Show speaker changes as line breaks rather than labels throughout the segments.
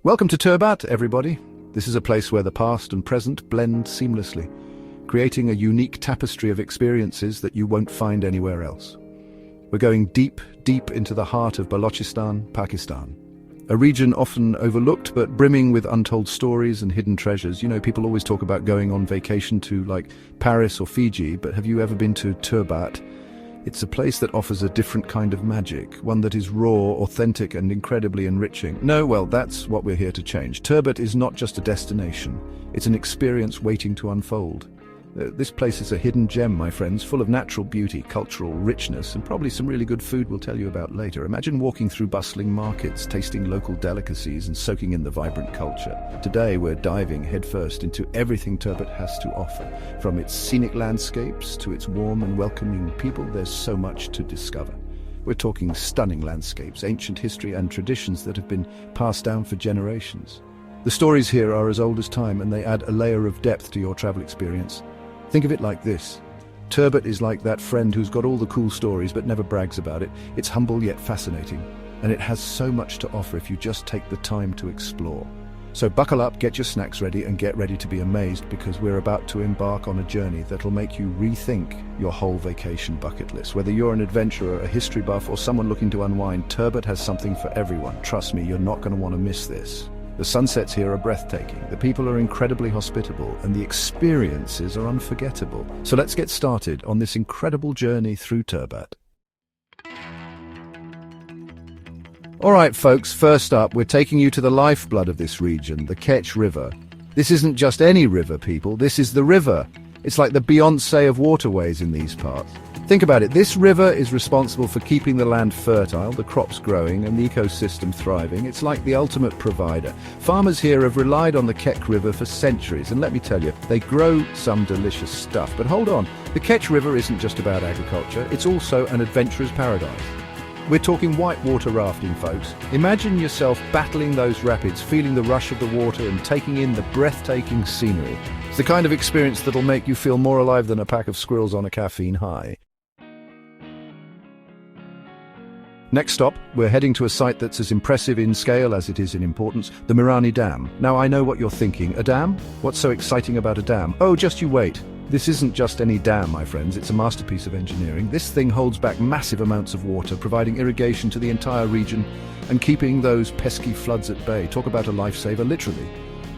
Welcome to Turbat, everybody. This is a place where the past and present blend seamlessly, creating a unique tapestry of experiences that you won't find anywhere else. We're going deep, deep into the heart of Balochistan, Pakistan. A region often overlooked but brimming with untold stories and hidden treasures. You know, people always talk about going on vacation to like Paris or Fiji, but have you ever been to Turbat? It's a place that offers a different kind of magic, one that is raw, authentic, and incredibly enriching. No, well, that's what we're here to change. Turbat is not just a destination, it's an experience waiting to unfold. This place is a hidden gem, my friends, full of natural beauty, cultural richness, and probably some really good food we'll tell you about later. Imagine walking through bustling markets, tasting local delicacies, and soaking in the vibrant culture. Today, we're diving headfirst into everything Turbat has to offer. From its scenic landscapes to its warm and welcoming people, there's so much to discover. We're talking stunning landscapes, ancient history, and traditions that have been passed down for generations. The stories here are as old as time, and they add a layer of depth to your travel experience. Think of it like this. Turbat is like that friend who's got all the cool stories but never brags about it. It's humble yet fascinating, and it has so much to offer if you just take the time to explore. So buckle up, get your snacks ready, and get ready to be amazed, because we're about to embark on a journey that'll make you rethink your whole vacation bucket list. Whether you're an adventurer, a history buff, or someone looking to unwind, Turbat has something for everyone. Trust me, you're not going to want to miss this. The sunsets here are breathtaking, the people are incredibly hospitable, and the experiences are unforgettable. So let's get started on this incredible journey through Turbat. All right, folks, first up, we're taking you to the lifeblood of this region, the Kech River. This isn't just any river, people, this is the river. It's like the Beyoncé of waterways in these parts. Think about it, this river is responsible for keeping the land fertile, the crops growing, and the ecosystem thriving. It's like the ultimate provider. Farmers here have relied on the Kech River for centuries, and let me tell you, they grow some delicious stuff. But hold on, the Kech River isn't just about agriculture, it's also an adventurer's paradise. We're talking whitewater rafting, folks. Imagine yourself battling those rapids, feeling the rush of the water and taking in the breathtaking scenery. It's the kind of experience that'll make you feel more alive than a pack of squirrels on a caffeine high. Next stop, we're heading to a site that's as impressive in scale as it is in importance, the Mirani Dam. Now I know what you're thinking, a dam? What's so exciting about a dam? Oh, just you wait. This isn't just any dam, my friends, it's a masterpiece of engineering. This thing holds back massive amounts of water, providing irrigation to the entire region and keeping those pesky floods at bay. Talk about a lifesaver, literally.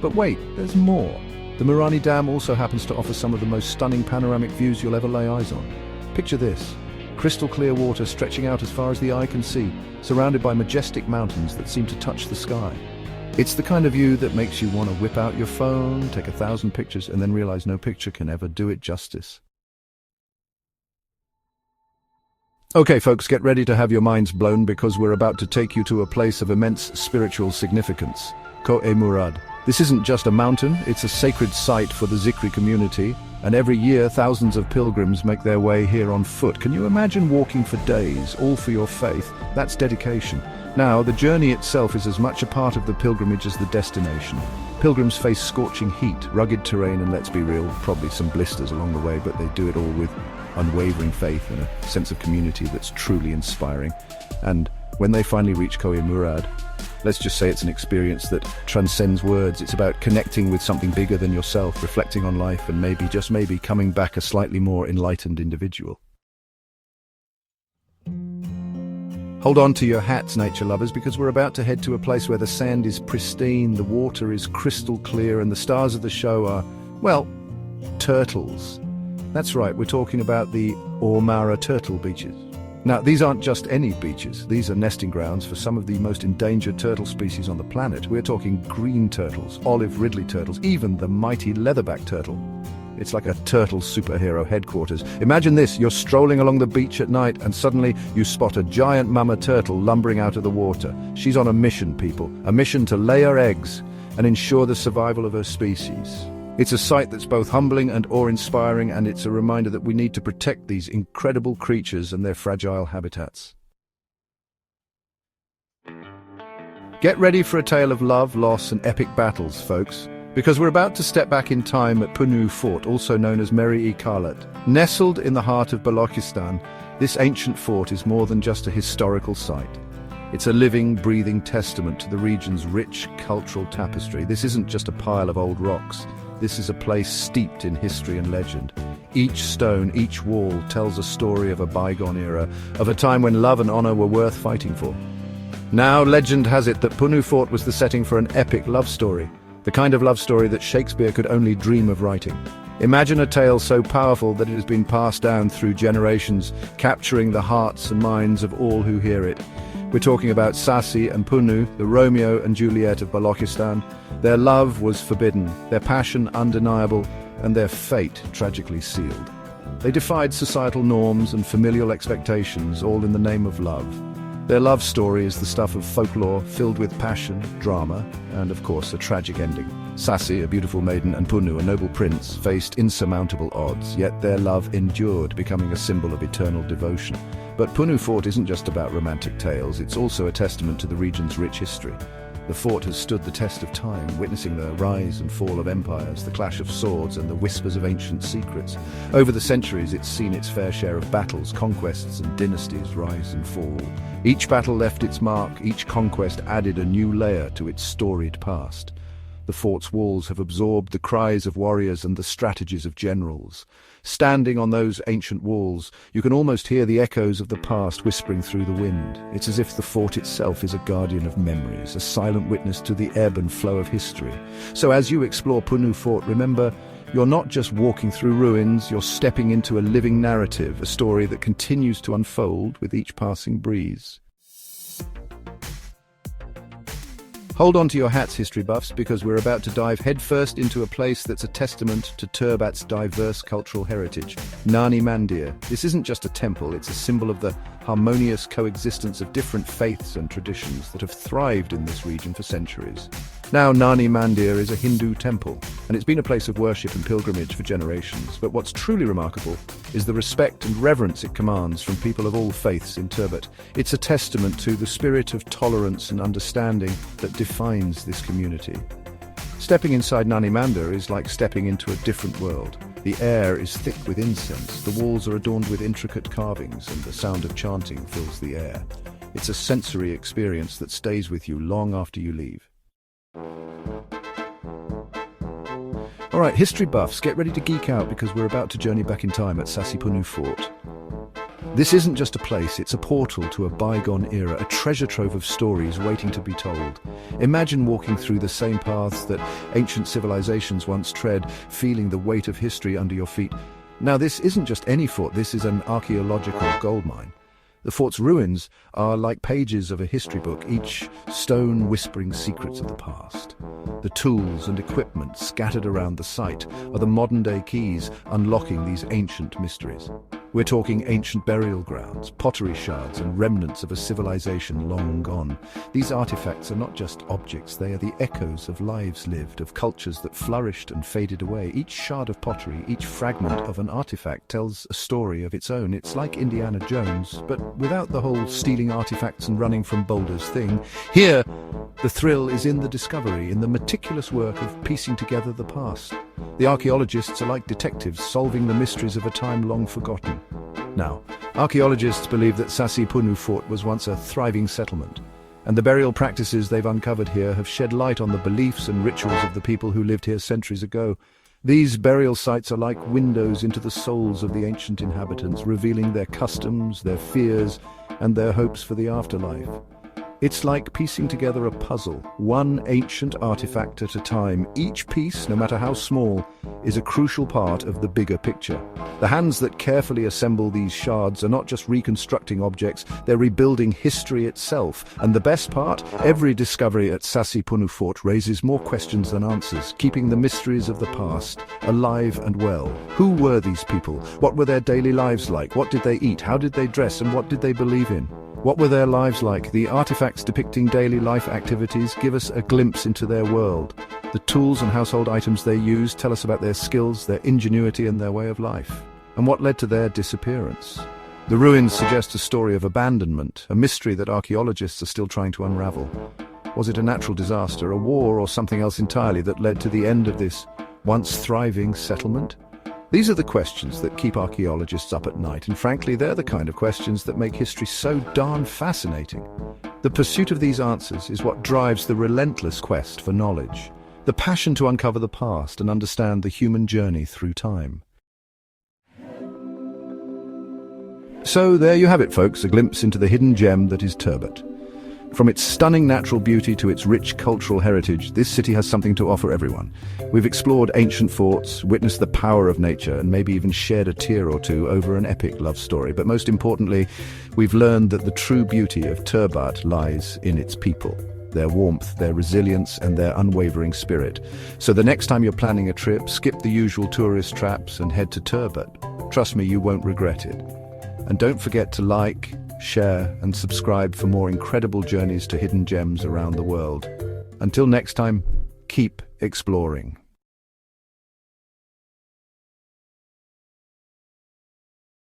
But wait, there's more. The Mirani Dam also happens to offer some of the most stunning panoramic views you'll ever lay eyes on. Picture this. Crystal clear water stretching out as far as the eye can see, surrounded by majestic mountains that seem to touch the sky. It's the kind of view that makes you want to whip out your phone, take 1,000 pictures, and then realize no picture can ever do it justice. Okay, folks, get ready to have your minds blown, because we're about to take you to a place of immense spiritual significance, Kech River. This isn't just a mountain, it's a sacred site for the Zikri community, and every year thousands of pilgrims make their way here on foot. Can you imagine walking for days, all for your faith? That's dedication. Now, the journey itself is as much a part of the pilgrimage as the destination. Pilgrims face scorching heat, rugged terrain, and let's be real, probably some blisters along the way, but they do it all with unwavering faith and a sense of community that's truly inspiring. And when they finally reach Kech River, let's just say it's an experience that transcends words. It's about connecting with something bigger than yourself, reflecting on life, and maybe, just maybe, coming back a slightly more enlightened individual. Hold on to your hats, nature lovers, because we're about to head to a place where the sand is pristine, the water is crystal clear, and the stars of the show are, well, turtles. That's right, we're talking about the Ormara turtle beaches. Now, these aren't just any beaches. These are nesting grounds for some of the most endangered turtle species on the planet. We're talking green turtles, olive ridley turtles, even the mighty leatherback turtle. It's like a turtle superhero headquarters. Imagine this, you're strolling along the beach at night and suddenly you spot a giant mama turtle lumbering out of the water. She's on a mission, people. A mission to lay her eggs and ensure the survival of her species. It's a sight that's both humbling and awe-inspiring, and it's a reminder that we need to protect these incredible creatures and their fragile habitats. Get ready for a tale of love, loss, and epic battles, folks, because we're about to step back in time at Punu Fort, also known as Meri-e-Khalat. Nestled in the heart of Balochistan, this ancient fort is more than just a historical site. It's a living, breathing testament to the region's rich cultural tapestry. This isn't just a pile of old rocks. This is a place steeped in history and legend. Each stone, each wall tells a story of a bygone era, of a time when love and honor were worth fighting for. Now, legend has it that Punu Fort was the setting for an epic love story, the kind of love story that Shakespeare could only dream of writing. Imagine a tale so powerful that it has been passed down through generations, capturing the hearts and minds of all who hear it. We're talking about Sasi and Punu, the Romeo and Juliet of Balochistan. Their love was forbidden, their passion undeniable, and their fate tragically sealed. They defied societal norms and familial expectations, all in the name of love. Their love story is the stuff of folklore, filled with passion, drama, and of course a tragic ending. Sasi, a beautiful maiden, and Punu, a noble prince, faced insurmountable odds, yet their love endured, becoming a symbol of eternal devotion. But Punu Fort isn't just about romantic tales, it's also a testament to the region's rich history. The fort has stood the test of time, witnessing the rise and fall of empires, the clash of swords, and the whispers of ancient secrets. Over the centuries, it's seen its fair share of battles, conquests, and dynasties rise and fall. Each battle left its mark, each conquest added a new layer to its storied past. The fort's walls have absorbed the cries of warriors and the strategies of generals. Standing on those ancient walls, you can almost hear the echoes of the past whispering through the wind. It's as if the fort itself is a guardian of memories, a silent witness to the ebb and flow of history. So as you explore Punu Fort, remember, you're not just walking through ruins, you're stepping into a living narrative, a story that continues to unfold with each passing breeze. Hold on to your hats, history buffs, because we're about to dive headfirst into a place that's a testament to Turbat's diverse cultural heritage, Nani Mandir. This isn't just a temple, it's a symbol of the harmonious coexistence of different faiths and traditions that have thrived in this region for centuries. Now, Nani Mandir is a Hindu temple, and it's been a place of worship and pilgrimage for generations. But what's truly remarkable is the respect and reverence it commands from people of all faiths in Turbat. It's a testament to the spirit of tolerance and understanding that defines this community. Stepping inside Nani Mandir is like stepping into a different world. The air is thick with incense, the walls are adorned with intricate carvings, and the sound of chanting fills the air. It's a sensory experience that stays with you long after you leave. Alright, history buffs, get ready to geek out because we're about to journey back in time at Sasi Punu Fort. This isn't just a place, it's a portal to a bygone era, a treasure trove of stories waiting to be told. Imagine walking through the same paths that ancient civilizations once tread, feeling the weight of history under your feet. Now, this isn't just any fort, this is an archaeological goldmine. The fort's ruins are like pages of a history book, each stone whispering secrets of the past. The tools and equipment scattered around the site are the modern-day keys unlocking these ancient mysteries. We're talking ancient burial grounds, pottery shards, and remnants of a civilization long gone. These artifacts are not just objects, they are the echoes of lives lived, of cultures that flourished and faded away. Each shard of pottery, each fragment of an artifact tells a story of its own. It's like Indiana Jones, but without the whole stealing artifacts and running from boulders thing. Here, the thrill is in the discovery, in the meticulous work of piecing together the past. The archaeologists are like detectives solving the mysteries of a time long forgotten. Now, archaeologists believe that Sasi Punu Fort was once a thriving settlement, and the burial practices they've uncovered here have shed light on the beliefs and rituals of the people who lived here centuries ago. These burial sites are like windows into the souls of the ancient inhabitants, revealing their customs, their fears, and their hopes for the afterlife. It's like piecing together a puzzle, one ancient artifact at a time. Each piece, no matter how small, is a crucial part of the bigger picture. The hands that carefully assemble these shards are not just reconstructing objects, they're rebuilding history itself. And the best part? Every discovery at Sasi Punu Fort raises more questions than answers, keeping the mysteries of the past alive and well. Who were these people? What were their daily lives like? What did they eat? How did they dress? And what did they believe in? What were their lives like? The artifacts depicting daily life activities give us a glimpse into their world. The tools and household items they used tell us about their skills, their ingenuity, and their way of life. And what led to their disappearance? The ruins suggest a story of abandonment, a mystery that archaeologists are still trying to unravel. Was it a natural disaster, a war, or something else entirely that led to the end of this once thriving settlement? These are the questions that keep archaeologists up at night, and frankly, they're the kind of questions that make history so darn fascinating. The pursuit of these answers is what drives the relentless quest for knowledge, the passion to uncover the past and understand the human journey through time. So there you have it, folks, a glimpse into the hidden gem that is Turbat. From its stunning natural beauty to its rich cultural heritage, this city has something to offer everyone. We've explored ancient forts, witnessed the power of nature, and maybe even shared a tear or two over an epic love story. But most importantly, we've learned that the true beauty of Turbat lies in its people, their warmth, their resilience, and their unwavering spirit. So the next time you're planning a trip, skip the usual tourist traps and head to Turbat. Trust me, you won't regret it. And don't forget to like, share, and subscribe for more incredible journeys to hidden gems around the world. Until next time, keep exploring.